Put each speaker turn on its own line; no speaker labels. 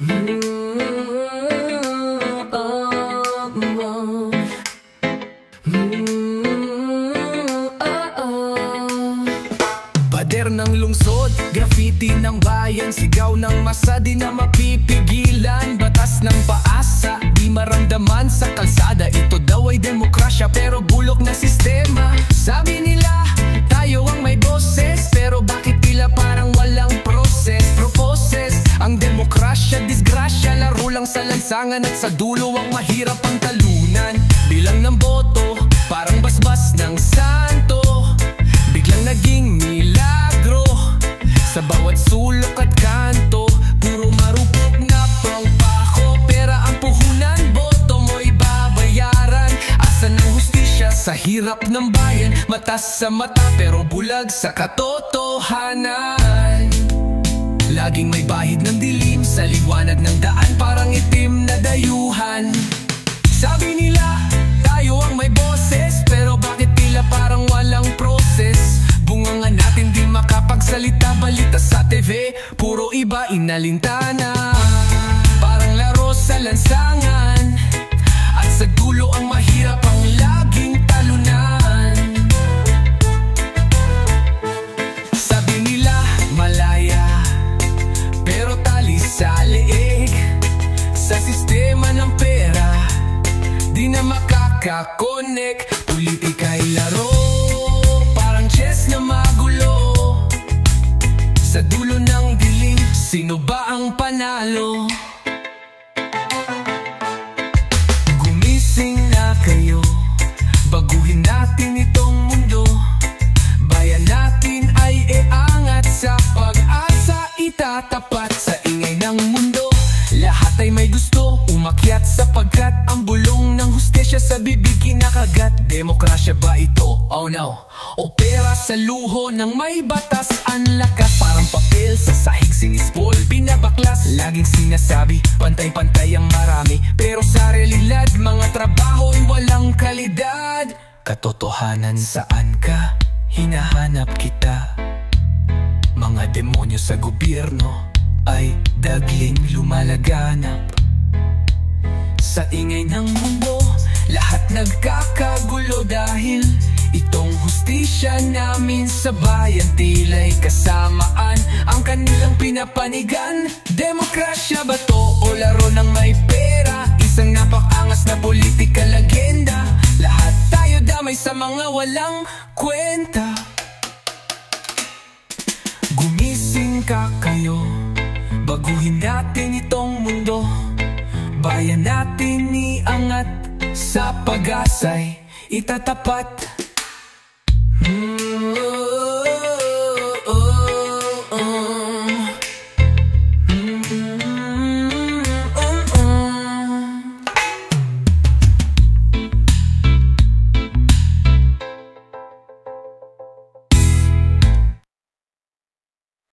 Pader ng lungsod, graffiti ng bayan, sigaw ng masa di na mapipigilan. Batas ng paasa, di maramdaman sa kalsada. Ito daw ay demokrasya pero bulok na sistema. Sabi nila, tayo ang may boses, pero bakit tila parang walang proses? Proposes ang demokrasya, disgrasya, laro lang sa lansangan. At sa dulo ang mahirap ang talunan. Bilang ng boto, parang basbas ng santo, biglang naging milagro. Sa bawat sulok at kanto, puro marupok na pangpako. Pera ang puhunan, boto mo'y babayaran. Asan ang hustisya sa hirap ng bayan? Mata sa mata pero bulag sa katotohanan. Laging may bahid ng dilim sa liwanag ng daan, parang itim na dayuhan. Sabi nila, tayo ang may boses, pero bakit tila parang walang proses? Bunga nga natin di makapagsalita, balita sa TV, puro iba inalintana. Parang laro sa lansangan, at sa dulo ang mahirap ang laging talunan. Sabi nila malaya, pero tali sa leeg. Sa sistema ng pera, di na makakakonek. Politika'y laro, parang chess na magulo. Sa dulo ng dilim, sino ba ang panalo? Gumising na kayo, baguhin natin itong mundo. Bayan natin ay iangat, sa pag-asa itatapat. Sa ingay ng mundo, lahat ay may gusto umakyat, sapagkat ang bulong ng hustisya sa bibig kinakagat. Demokrasya ba ito? Oh no. O pera sa luho ng may batas ang lakas? Parang papel sa sahig sinispol, pinabaklas. Laging sinasabi, pantay-pantay ang marami, pero sa realidad, mga trabaho'y walang kalidad. Katotohanan, saan ka? Hinahanap kita. Mga demonyo sa gobyerno ay dagling lumalaganap. Sa ingay ng mundo, lahat nagkakagulo dahil itong hustisya namin sa bayan tila'y kasamaan ang kanilang pinapanigan. Demokrasya ba to o laro ng may pera? Isang napakangas na politika legenda. Lahat tayo damay sa mga walang kwenta. Gumising ka kayo, baguhin natin itong mundo. Bayan natin iangat, sa pag-asa'y itatapat.